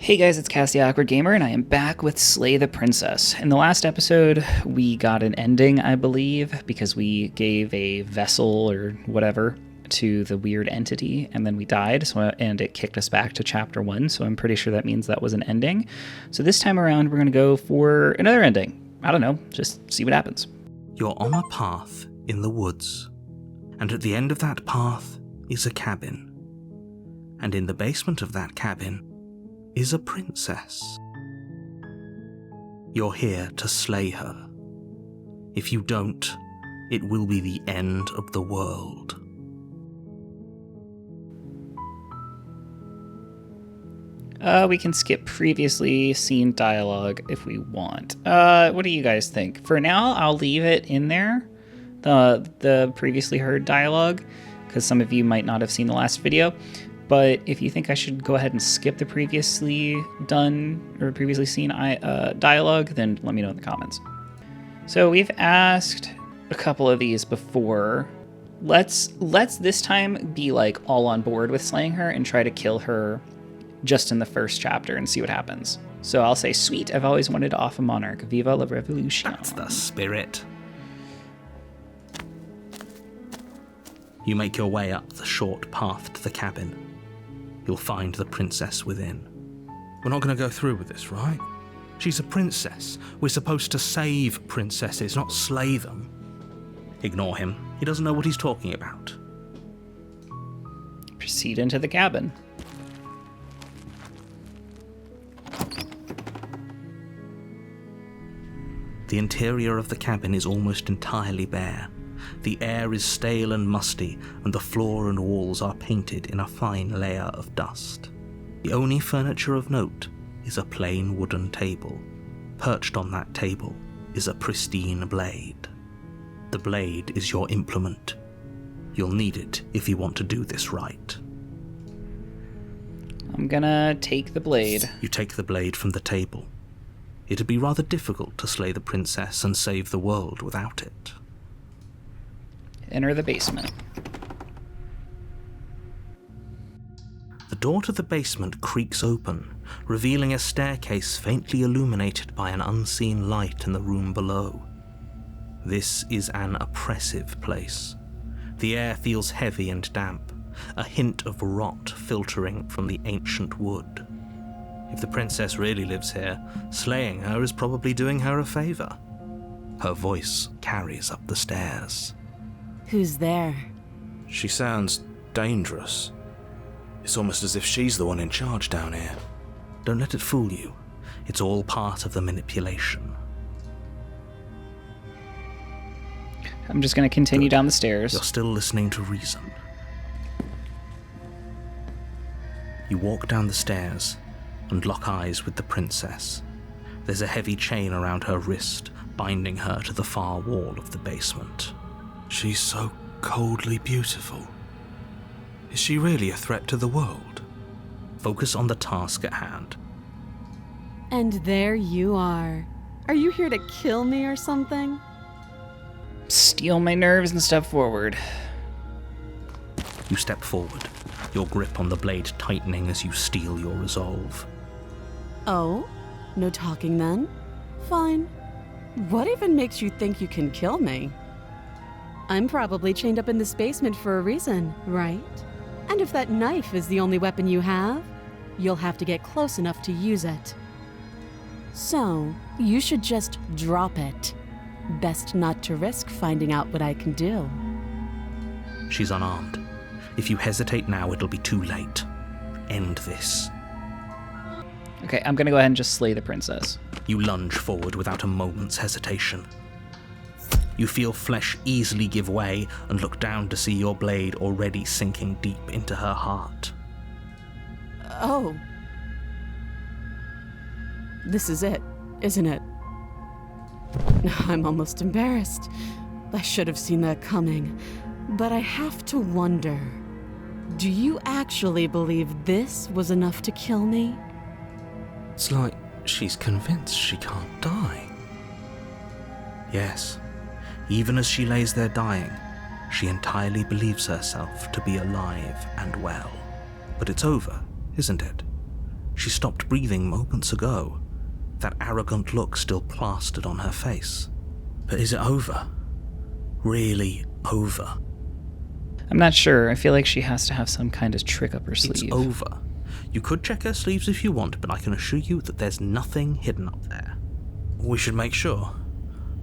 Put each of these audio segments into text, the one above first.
Hey guys, it's Cass the Awkward Gamer, and I am back with Slay the Princess. In the last episode, we got an ending, I believe, because we gave a vessel or whatever to the weird entity, and then we died, and it kicked us back to Chapter 1, so I'm pretty sure that means that was an ending. So this time around, we're going to go for another ending. I don't know, just see what happens. You're on a path in the woods, and at the end of that path is a cabin. And in the basement of that cabin is a princess. You're here to slay her. If you don't, it will be the end of the world. We can skip previously seen dialogue if we want. What do you guys think? For now, I'll leave it in there, the previously heard dialogue, because some of you might not have seen the last video. But if you think I should go ahead and skip the previously done or previously seen dialogue, then let me know in the comments. So we've asked a couple of these before. Let's this time be like all on board with slaying her and try to kill her just in the first chapter and see what happens. So I'll say, sweet, I've always wanted to off a monarch. Viva la revolution. That's the spirit. You make your way up the short path to the cabin. You'll find the princess within. We're not going to go through with this, right? She's a princess. We're supposed to save princesses, not slay them. Ignore him. He doesn't know what he's talking about. Proceed into the cabin. The interior of the cabin is almost entirely bare. The air is stale and musty, and the floor and walls are painted in a fine layer of dust. The only furniture of note is a plain wooden table. Perched on that table is a pristine blade. The blade is your implement. You'll need it if you want to do this right. I'm gonna take the blade. You take the blade from the table. It'd be rather difficult to slay the princess and save the world without it. Enter the basement. The door to the basement creaks open, revealing a staircase faintly illuminated by an unseen light in the room below. This is an oppressive place. The air feels heavy and damp, a hint of rot filtering from the ancient wood. If the princess really lives here, slaying her is probably doing her a favor. Her voice carries up the stairs. Who's there? She sounds dangerous. It's almost as if she's the one in charge down here. Don't let it fool you. It's all part of the manipulation. I'm just going to continue down the stairs. You're still listening to reason. You walk down the stairs and lock eyes with the princess. There's a heavy chain around her wrist, binding her to the far wall of the basement. She's so coldly beautiful. Is she really a threat to the world? Focus on the task at hand. And there you are. Are you here to kill me or something? Steel my nerves and step forward. You step forward, your grip on the blade tightening as you steel your resolve. Oh? No talking then? Fine. What even makes you think you can kill me? I'm probably chained up in this basement for a reason, right? And if that knife is the only weapon you have, you'll have to get close enough to use it. So, you should just drop it. Best not to risk finding out what I can do. She's unarmed. If you hesitate now, it'll be too late. End this. Okay, I'm gonna go ahead and just slay the princess. You lunge forward without a moment's hesitation. You feel flesh easily give way and look down to see your blade already sinking deep into her heart. Oh. This is it, isn't it? I'm almost embarrassed. I should have seen that coming. But I have to wonder, do you actually believe this was enough to kill me? It's like she's convinced she can't die. Yes. Even as she lays there dying, she entirely believes herself to be alive and well. But it's over, isn't it? She stopped breathing moments ago, that arrogant look still plastered on her face. But is it over? Really over? I'm not sure. I feel like she has to have some kind of trick up her sleeve. It's over. You could check her sleeves if you want, but I can assure you that there's nothing hidden up there. We should make sure.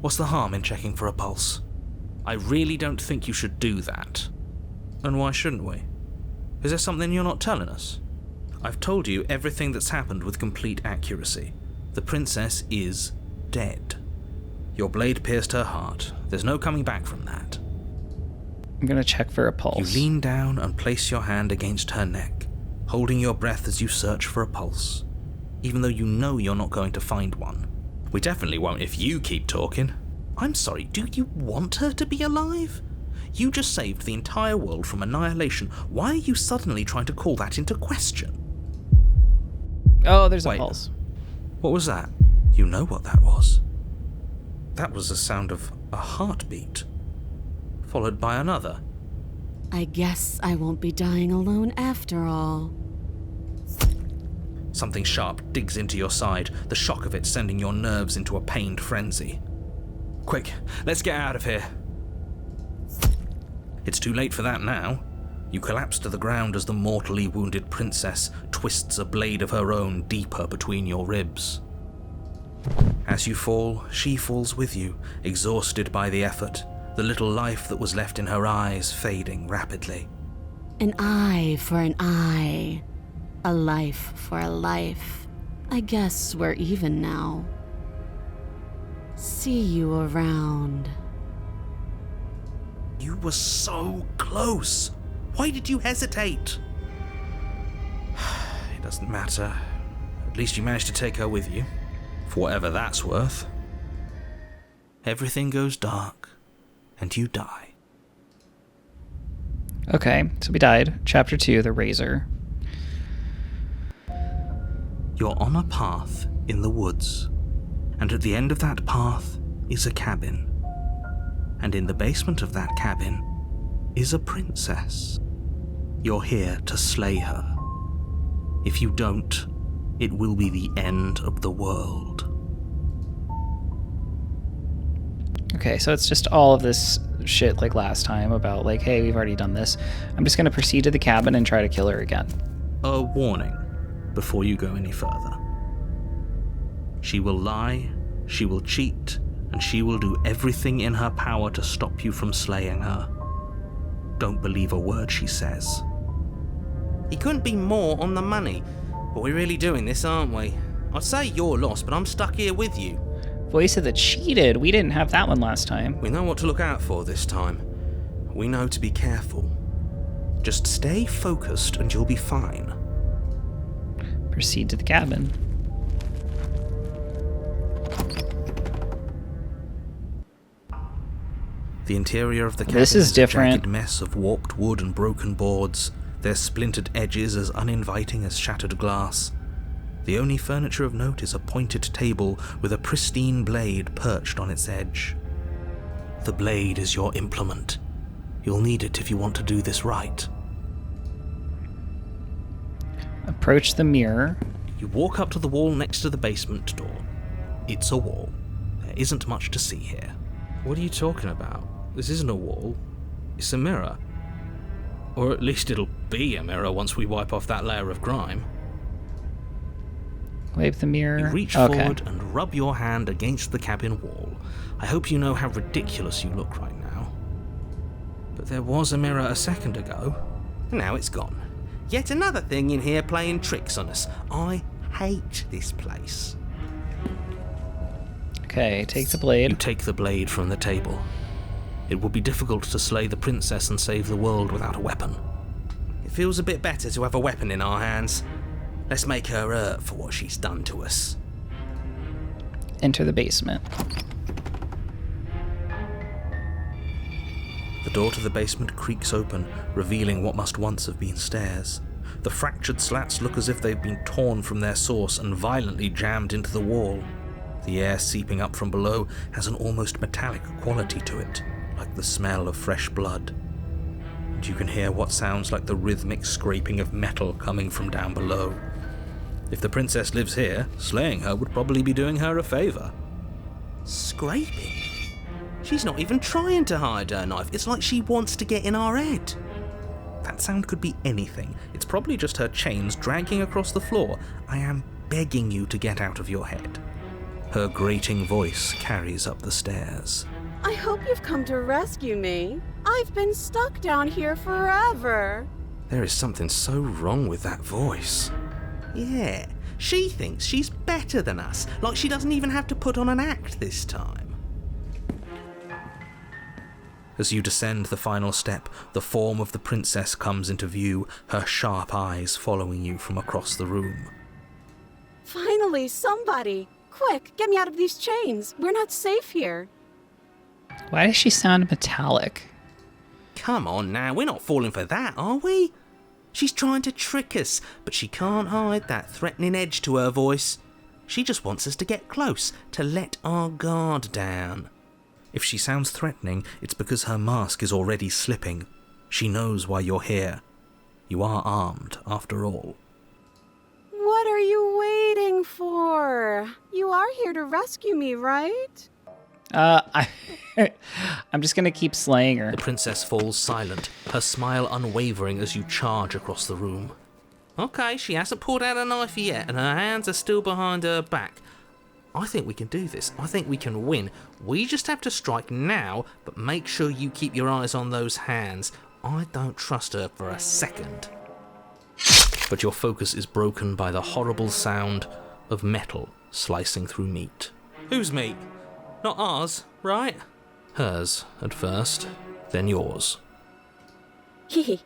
What's the harm in checking for a pulse? I really don't think you should do that. And why shouldn't we? Is there something you're not telling us? I've told you everything that's happened with complete accuracy. The princess is dead. Your blade pierced her heart. There's no coming back from that. I'm gonna check for a pulse. You lean down and place your hand against her neck, holding your breath as you search for a pulse, even though you know you're not going to find one. We definitely won't if you keep talking. I'm sorry, do you want her to be alive? You just saved the entire world from annihilation. Why are you suddenly trying to call that into question? Oh, there's a Wait, pulse. What was that? You know what that was. That was the sound of a heartbeat, followed by another. I guess I won't be dying alone after all. Something sharp digs into your side, the shock of it sending your nerves into a pained frenzy. Quick, let's get out of here. It's too late for that now. You collapse to the ground as the mortally wounded princess twists a blade of her own deeper between your ribs. As you fall, she falls with you, exhausted by the effort, the little life that was left in her eyes fading rapidly. An eye for an eye. A life for a life. I guess we're even now. See you around. You were so close. Why did you hesitate? It doesn't matter. At least you managed to take her with you. For whatever that's worth. Everything goes dark, and you die. Okay, so we died. Chapter 2, The Razor. You're on a path in the woods, and at the end of that path is a cabin. And in the basement of that cabin is a princess. You're here to slay her. If you don't, it will be the end of the world. Okay, so it's just all of this shit like last time about like, hey, we've already done this. I'm just gonna proceed to the cabin and try to kill her again. A warning before you go any further. She will lie, she will cheat, and she will do everything in her power to stop you from slaying her. Don't believe a word she says. He couldn't be more on the money. But we're really doing this, aren't we? I'd say you're lost, but I'm stuck here with you. Voice of the cheated. We didn't have that one last time. We know what to look out for this time. We know to be careful. Just stay focused and you'll be fine. Proceed to the cabin. The interior of the cabin This is a different. jagged mess of warped wood and broken boards, their splintered edges as uninviting as shattered glass. The only furniture of note is a pointed table with a pristine blade perched on its edge. The blade is your implement. You'll need it if you want to do this right. Approach the mirror. You walk up to the wall next to the basement door. It's a wall. There isn't much to see here. What are you talking about? This isn't a wall. It's a mirror. Or at least it'll be a mirror once we wipe off that layer of grime. Wipe the mirror. You reach forward and rub your hand against the cabin wall. I hope you know how ridiculous you look right now. But there was a mirror a second ago. And now it's gone. Yet another thing in here playing tricks on us. I hate this place. Okay, take the You blade. take the blade from the table. It would be difficult to slay the princess and save the world without a weapon. It feels a bit better to have a weapon in our hands. Let's make her hurt for what she's done to us. Enter the basement. The door to the basement creaks open, revealing what must once have been stairs. The fractured slats look as if they've been torn from their source and violently jammed into the wall. The air seeping up from below has an almost metallic quality to it, like the smell of fresh blood. And you can hear what sounds like the rhythmic scraping of metal coming from down below. If the princess lives here, slaying her would probably be doing her a favour. Scraping? She's not even trying to hide her knife. It's like she wants to get in our head. That sound could be anything. It's probably just her chains dragging across the floor. I am begging you to get out of your head. Her grating voice carries up the stairs. I hope you've come to rescue me. I've been stuck down here forever. There is something so wrong with that voice. Yeah, she thinks she's better than us, like she doesn't even have to put on an act this time. As you descend the final step, the form of the princess comes into view, her sharp eyes following you from across the room. Finally, somebody! Quick, get me out of these chains. We're not safe here. Why does she sound metallic? Come on now, we're not falling for that, are we? She's trying to trick us, but she can't hide that threatening edge to her voice. She just wants us to get close, to let our guard down. If she sounds threatening, it's because her mask is already slipping. She knows why you're here. You are armed, after all. What are you waiting for? You are here to rescue me, right? I'm just gonna keep slaying her. The princess falls silent, her smile unwavering as you charge across the room. Okay, she hasn't pulled out a knife yet, and her hands are still behind her back. I think we can do this. I think we can win. We just have to strike now, but make sure you keep your eyes on those hands. I don't trust her for a second. But your focus is broken by the horrible sound of metal slicing through meat. Whose meat? Not ours, right? Hers, at first, then yours. Hee.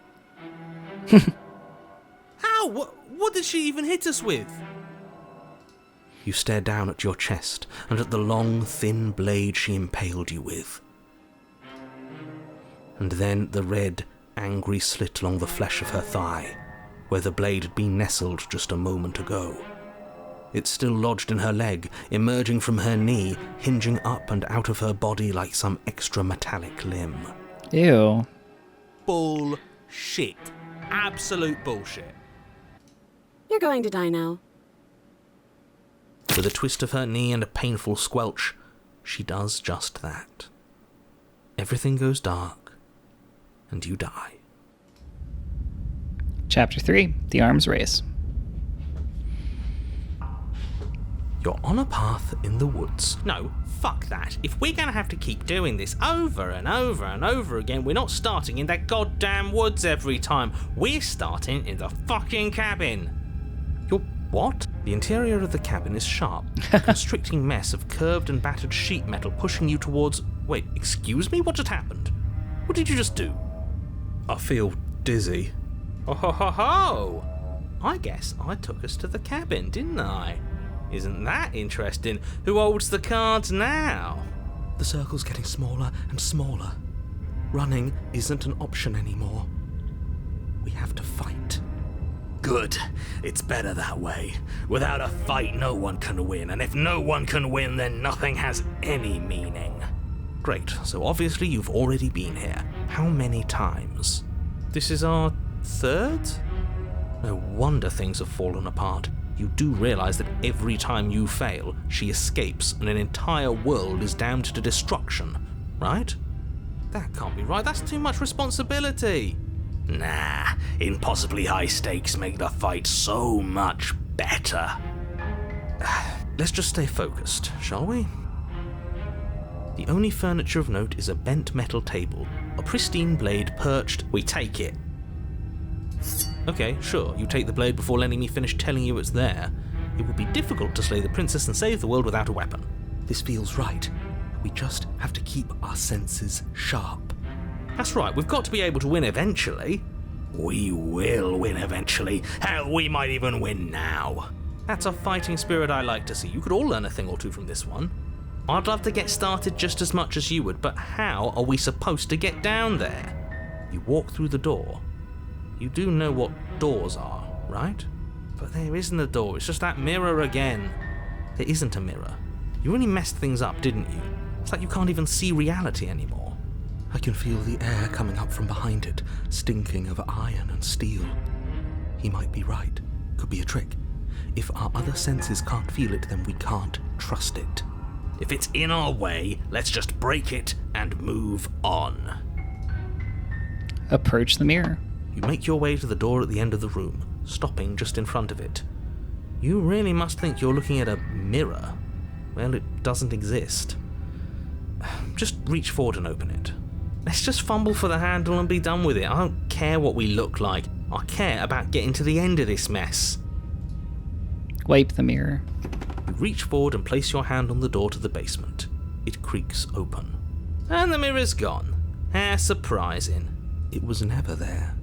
How? What did she even hit us with? You stare down at your chest and at the long, thin blade she impaled you with. And then the red, angry slit along the flesh of her thigh, where the blade had been nestled just a moment ago. It's still lodged in her leg, emerging from her knee, hinging up and out of her body like some extra metallic limb. Ew. Bullshit. Absolute bullshit. You're going to die now. With a twist of her knee and a painful squelch, she does just that. Everything goes dark, and you die. Chapter 3, The Arms Race. You're on a path in the woods. No, fuck that. If we're gonna have to keep doing this over and over and over again, we're not starting in that goddamn woods every time. We're starting in the fucking cabin. You're what? The interior of the cabin is sharp, a constricting mess of curved and battered sheet metal pushing you towards... Wait, excuse me? What just happened? What did you just do? I feel dizzy. Oh ho ho ho! I guess I took us to the cabin, didn't I? Isn't that interesting? Who holds the cards now? The circle's getting smaller and smaller. Running isn't an option anymore. We have to fight. Good. It's better that way. Without a fight, no one can win, and if no one can win, then nothing has any meaning. Great, so obviously you've already been here. How many times? This is our third? No wonder things have fallen apart. You do realise that every time you fail, she escapes and an entire world is damned to destruction, right? That can't be right. That's too much responsibility. Nah, impossibly high stakes make the fight so much better. Let's just stay focused, shall we? The only furniture of note is a bent metal table, a pristine blade perched. We take it. Okay, sure, you take the blade before letting me finish telling you it's there. It would be difficult to slay the princess and save the world without a weapon. This feels right. We just have to keep our senses sharp. That's right, we've got to be able to win eventually. We will win eventually. Hell, we might even win now. That's a fighting spirit I like to see. You could all learn a thing or two from this one. I'd love to get started just as much as you would, but how are we supposed to get down there? You walk through the door. You do know what doors are, right? But there isn't a door, it's just that mirror again. There isn't a mirror. You really messed things up, didn't you? It's like you can't even see reality anymore. I can feel the air coming up from behind it, stinking of iron and steel. He might be right. Could be a trick. If our other senses can't feel it, then we can't trust it. If it's in our way, let's just break it and move on. Approach the mirror. You make your way to the door at the end of the room, stopping just in front of it. You really must think you're looking at a mirror. Well, it doesn't exist. Just reach forward and open it. Let's just fumble for the handle and be done with it. I don't care what we look like. I care about getting to the end of this mess. Wipe the mirror. You reach forward and place your hand on the door to the basement. It creaks open. And the mirror's gone. How surprising. It was never there.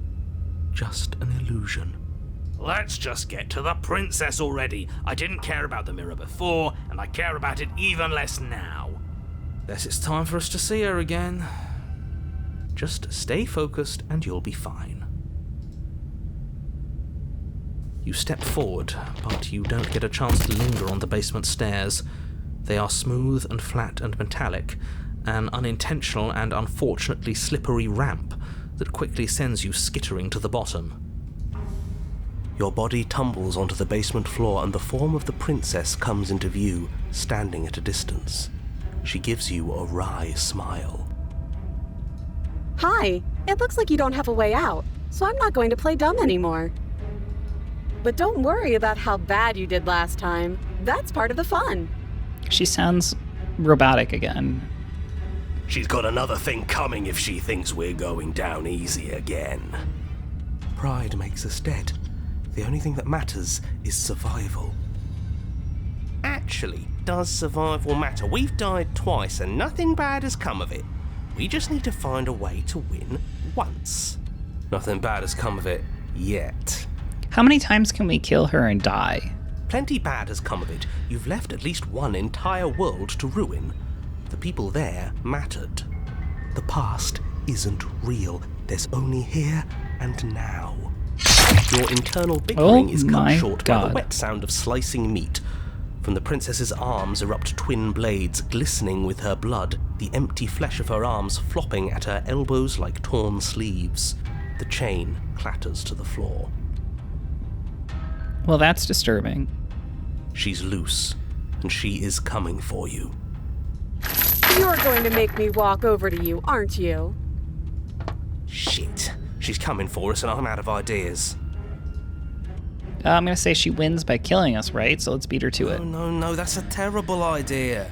Just an illusion. Let's just get to the princess already. I didn't care about the mirror before, and I care about it even less now. Guess it's time for us to see her again. Just stay focused and you'll be fine. You step forward, but you don't get a chance to linger on the basement stairs. They are smooth and flat and metallic, an unintentional and unfortunately slippery ramp that quickly sends you skittering to the bottom. Your body tumbles onto the basement floor and the form of the princess comes into view, standing at a distance. She gives you a wry smile. Hi, it looks like you don't have a way out, so I'm not going to play dumb anymore. But don't worry about how bad you did last time. That's part of the fun. She sounds robotic again. She's got another thing coming if she thinks we're going down easy again. Pride makes us dead. The only thing that matters is survival. Actually, does survival matter? We've died twice and nothing bad has come of it. We just need to find a way to win once. Nothing bad has come of it yet. How many times can we kill her and die? Plenty bad has come of it. You've left at least one entire world to ruin. The people there mattered. The past isn't real. There's only here and now. Your internal bickering is cut my short by God. the wet sound of slicing meat. From the princess's arms erupt twin blades, glistening with her blood, the empty flesh of her arms flopping at her elbows like torn sleeves. The chain clatters to the floor. Well, that's disturbing. She's loose, and she is coming for you. You're going to make me walk over to you, aren't you? Shit. She's coming for us and I'm out of ideas. I'm going to say she wins by killing us, right? So let's beat her to it. No, that's a terrible idea.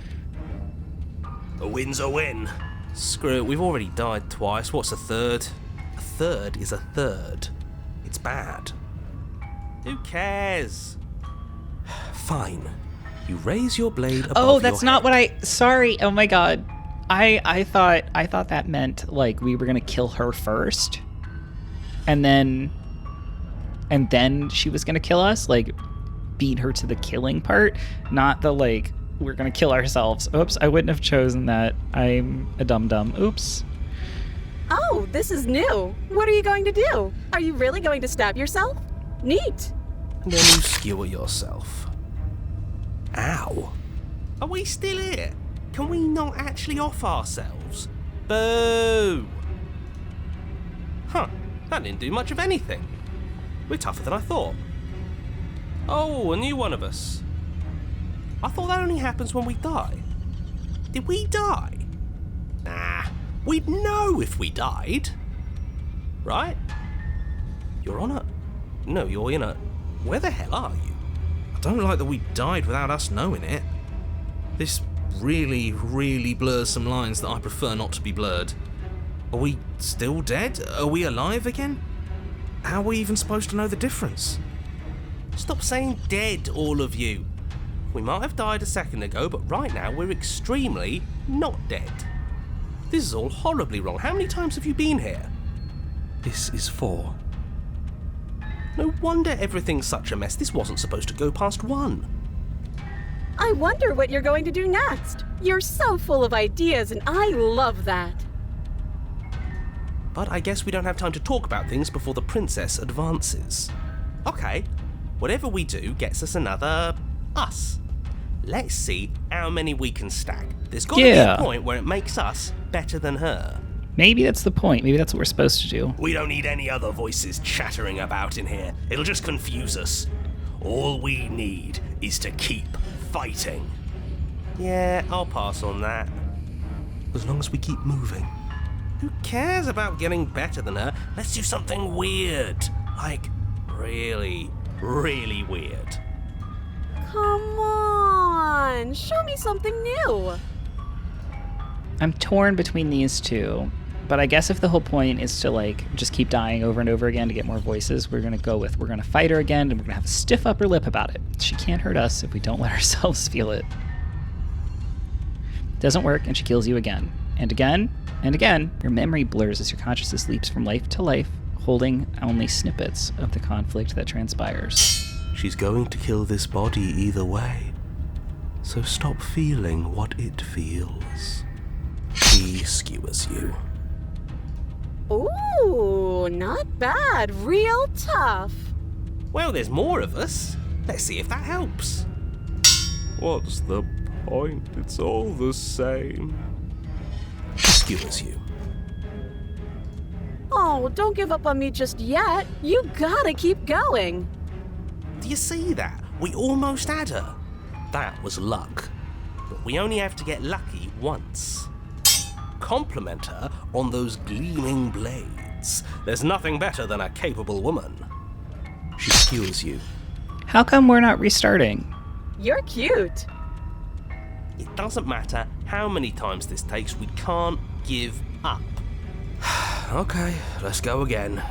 A win's a win. Screw it, we've already died twice. What's a third? A third is a third. It's bad. Who cares? Fine. You raise your blade above Oh, that's your not head. what I... Sorry. Oh my God. I thought that meant like we were going to kill her first. And then she was going to kill us, like beat her to the killing part, not the like we're going to kill ourselves. Oops, I wouldn't have chosen that. I'm a dum-dum. Oops. Oh, this is new. What are you going to do? Are you really going to stab yourself? Neat. And then you skewer yourself. Ow. Are we still here? Can we not actually off ourselves? Boo! Huh, that didn't do much of anything. We're tougher than I thought. Oh, a new one of us. I thought that only happens when we die. Did we die? Nah, we'd know if we died. Right? You're on a... No, you're in a... Where the hell are you? I don't like that we died without us knowing it. This really, really blurs some lines that I prefer not to be blurred. Are we still dead? Are we alive again? How are we even supposed to know the difference? Stop saying dead, all of you. We might have died a second ago, but right now we're extremely not dead. This is all horribly wrong. How many times have you been here? This is 4. No wonder everything's such a mess. This wasn't supposed to go past 1. I wonder what you're going to do next. You're so full of ideas, and I love that. But I guess we don't have time to talk about things before the princess advances. Okay, whatever we do gets us another us. Let's see how many we can stack. There's got to be a point where it makes us better than her. Maybe that's the point. Maybe that's what we're supposed to do. We don't need any other voices chattering about in here. It'll just confuse us. All we need is to keep fighting. Yeah, I'll pass on that. As long as we keep moving. Who cares about getting better than her? Let's do something weird. Like, really, really weird. Come on, show me something new. I'm torn between these two, but I guess if the whole point is to like just keep dying over and over again to get more voices, we're gonna fight her again, and we're gonna have a stiff upper lip about it. She can't hurt us if we don't let ourselves feel it. Doesn't work, and she kills you again and again and again. Your memory blurs as your consciousness leaps from life to life, holding only snippets of the conflict that transpires. She's going to kill this body either way, so stop feeling what it feels. She skewers you. Ooh, not bad. Real tough. Well, there's more of us. Let's see if that helps. What's the point? It's all the same. She skewers you. Oh, don't give up on me just yet. You gotta keep going. Do you see that? We almost had her. That was luck. But we only have to get lucky once. Compliment her on those gleaming blades. There's nothing better than a capable woman. She skewers you. How come we're not restarting? You're cute. It doesn't matter how many times this takes, we can't give up. Okay, let's go again.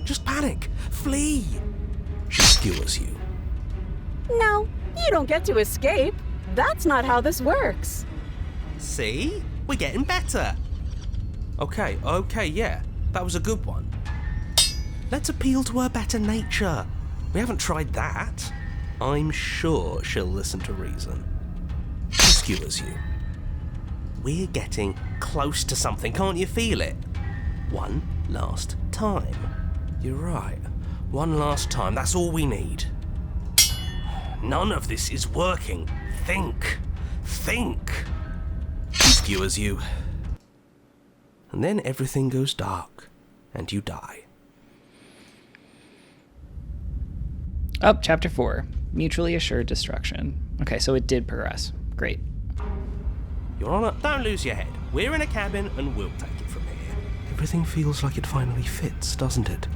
Just panic. Flee. She skewers you. No, you don't get to escape. That's not how this works. See? We're getting better. Okay, yeah. That was a good one. Let's appeal to her better nature. We haven't tried that. I'm sure she'll listen to reason. She skewers you. We're getting close to something, can't you feel it? One last time. You're right. One last time, that's all we need. None of this is working. Think. She skewers you. And then everything goes dark, and you die. Oh, chapter 4. Mutually assured destruction. Okay, so it did progress. Great. Your Honor, don't lose your head. We're in a cabin, and we'll take it from here. Everything feels like it finally fits, doesn't it?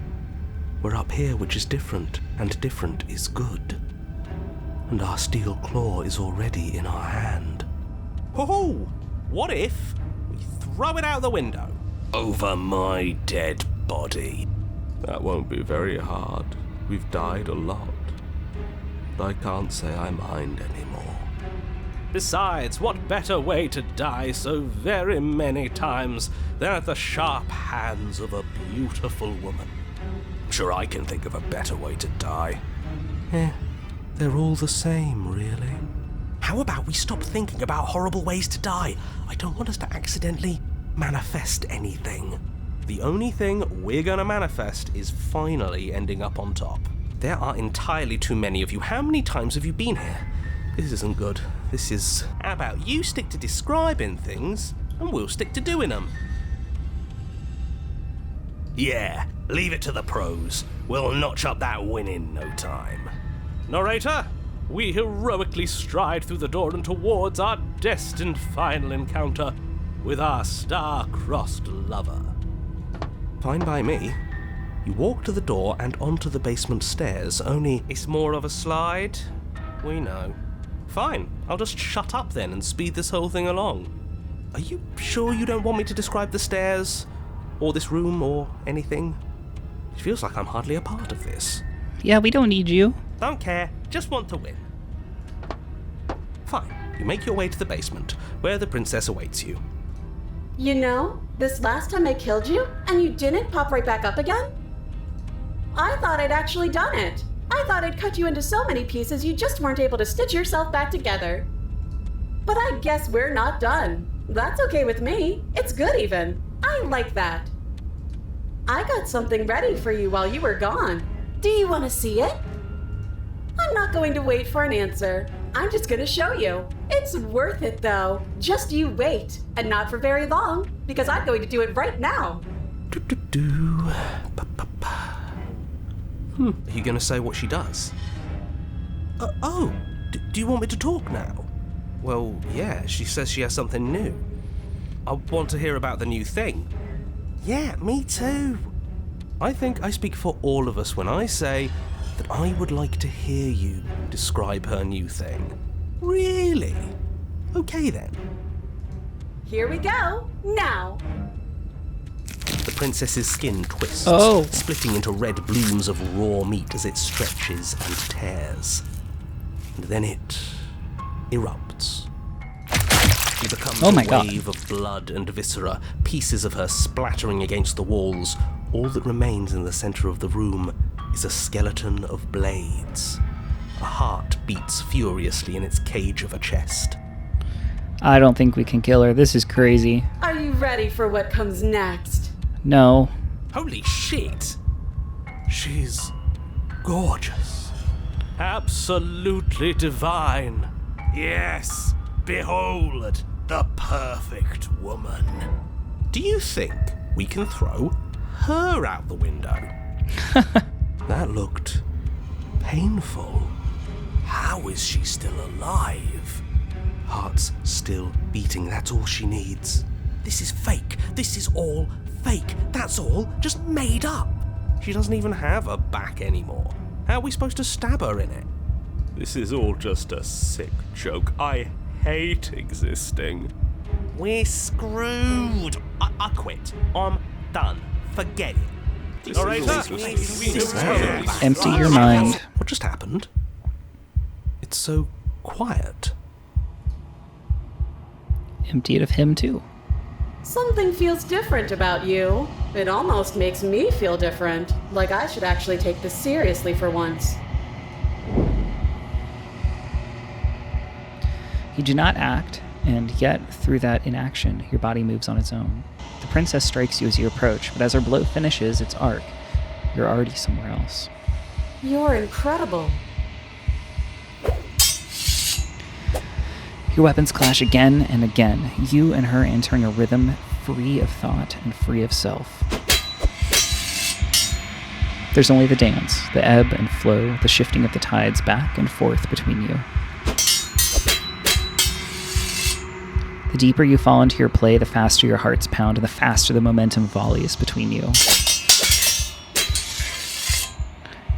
We're up here, which is different, and different is good. And our steel claw is already in our hand. Ho-ho! What if we throw it out the window? Over my dead body. That won't be very hard. We've died a lot. But I can't say I mind anymore. Besides, what better way to die so very many times than at the sharp hands of a beautiful woman? I'm sure I can think of a better way to die. They're all the same, really. How about we stop thinking about horrible ways to die? I don't want us to accidentally manifest anything. The only thing we're gonna manifest is finally ending up on top. There are entirely too many of you. How many times have you been here? This isn't good. This is... How about you stick to describing things, and we'll stick to doing them? Yeah, leave it to the pros. We'll notch up that win in no time. Narrator, we heroically stride through the door and towards our destined final encounter with our star-crossed lover. Fine by me. You walk to the door and onto the basement stairs, only... It's more of a slide. We know. Fine, I'll just shut up then and speed this whole thing along. Are you sure you don't want me to describe the stairs, or this room, or anything? It feels like I'm hardly a part of this. Yeah, we don't need you. Don't care, just want to win. Fine, you make your way to the basement, where the princess awaits you. You know, this last time I killed you, and you didn't pop right back up again? I thought I'd actually done it. I thought I'd cut you into so many pieces you just weren't able to stitch yourself back together. But I guess we're not done. That's okay with me. It's good even. I like that. I got something ready for you while you were gone. Do you want to see it? I'm not going to wait for an answer. I'm just going to show you. It's worth it though. Just you wait. And not for very long, because I'm going to do it right now. Are you going to say what she does? Do you want me to talk now? Well, yeah, she says she has something new. I want to hear about the new thing. Yeah, me too. I think I speak for all of us when I say that I would like to hear you describe her new thing. Really? Okay then. Here we go, now! The princess's skin twists, Oh. splitting into red blooms of raw meat as it stretches and tears. And then it erupts. She becomes Oh my a God. wave of blood and viscera, pieces of her splattering against the walls. All that remains in the center of the room is a skeleton of blades. A heart beats furiously in its cage of a chest. I don't think we can kill her. This is crazy. Are you ready for what comes next? No. Holy shit! She's gorgeous. Absolutely divine. Yes, behold, the perfect woman. Do you think we can throw her out the window? That looked painful. How is she still alive? Heart's still beating, that's all she needs. This is fake. This is all fake. That's all just made up. She doesn't even have a back anymore. How are we supposed to stab her in it? This is all just a sick joke. I hate existing. We're screwed. I quit. I'm done. Forget it. All right, Empty your mind. What just happened? It's so quiet. Empty it of him too. Something feels different about you. It almost makes me feel different. Like I should actually take this seriously for once. You do not act, and yet, through that inaction, your body moves on its own. The princess strikes you as you approach, but as her blow finishes its arc, you're already somewhere else. You're incredible. Your weapons clash again and again, you and her entering a rhythm free of thought and free of self. There's only the dance, the ebb and flow, the shifting of the tides back and forth between you. The deeper you fall into your play, the faster your hearts pound and the faster the momentum volleys between you.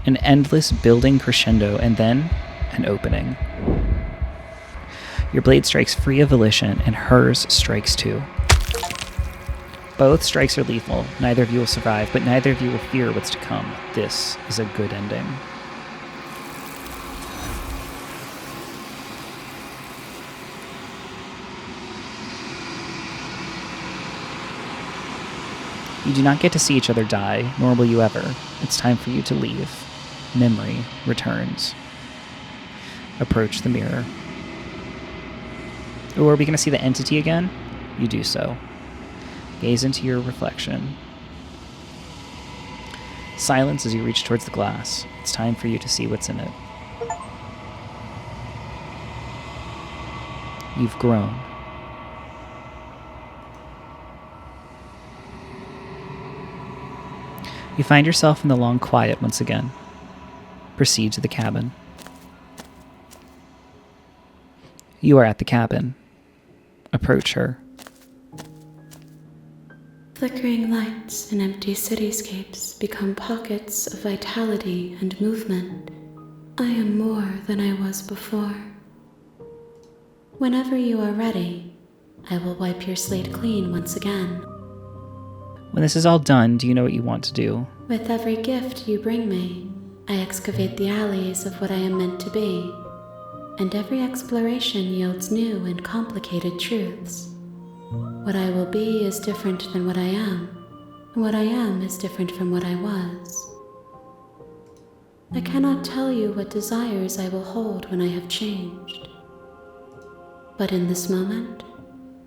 An endless building crescendo and then an opening. Your blade strikes free of volition, and hers strikes too. Both strikes are lethal. Neither of you will survive, but neither of you will fear what's to come. This is a good ending. You do not get to see each other die, nor will you ever. It's time for you to leave. Memory returns. Approach the mirror. Or are we going to see the entity again? You do so. Gaze into your reflection. Silence as you reach towards the glass. It's time for you to see what's in it. You've grown. You find yourself in the long quiet once again. Proceed to the cabin. You are at the cabin. Approach her. Flickering lights and empty cityscapes become pockets of vitality and movement. I am more than I was before. Whenever you are ready, I will wipe your slate clean once again. When this is all done, do you know what you want to do? With every gift you bring me, I excavate the alleys of what I am meant to be, and every exploration yields new and complicated truths. What I will be is different than what I am, and what I am is different from what I was. I cannot tell you what desires I will hold when I have changed. But in this moment,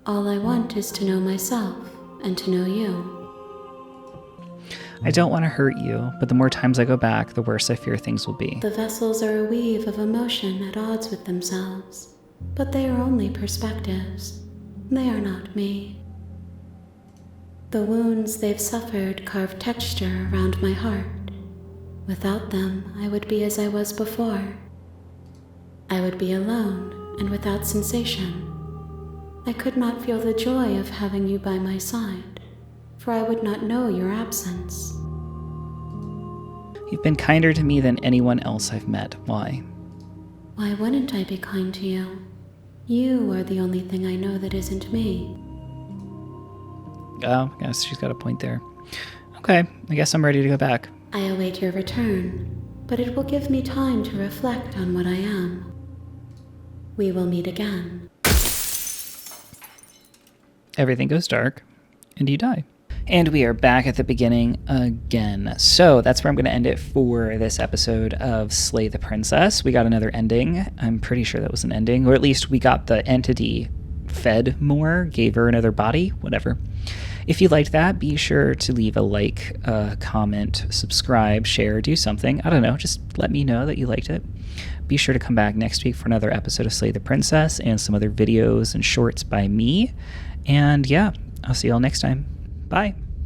all I want is to know myself and to know you. I don't want to hurt you, but the more times I go back, the worse I fear things will be. The vessels are a weave of emotion at odds with themselves, but they are only perspectives. They are not me. The wounds they've suffered carve texture around my heart. Without them, I would be as I was before. I would be alone and without sensation. I could not feel the joy of having you by my side, for I would not know your absence. You've been kinder to me than anyone else I've met. Why? Why wouldn't I be kind to you? You are the only thing I know that isn't me. Oh, I guess she's got a point there. Okay, I guess I'm ready to go back. I await your return, but it will give me time to reflect on what I am. We will meet again. Everything goes dark, and you die. And we are back at the beginning again. So that's where I'm going to end it for this episode of Slay the Princess. We got another ending. I'm pretty sure that was an ending, or at least we got the entity fed more, gave her another body, whatever. If you liked that, be sure to leave a like, comment, subscribe, share, do something. I don't know, just let me know that you liked it. Be sure to come back next week for another episode of Slay the Princess and some other videos and shorts by me. And yeah, I'll see y'all next time. Bye.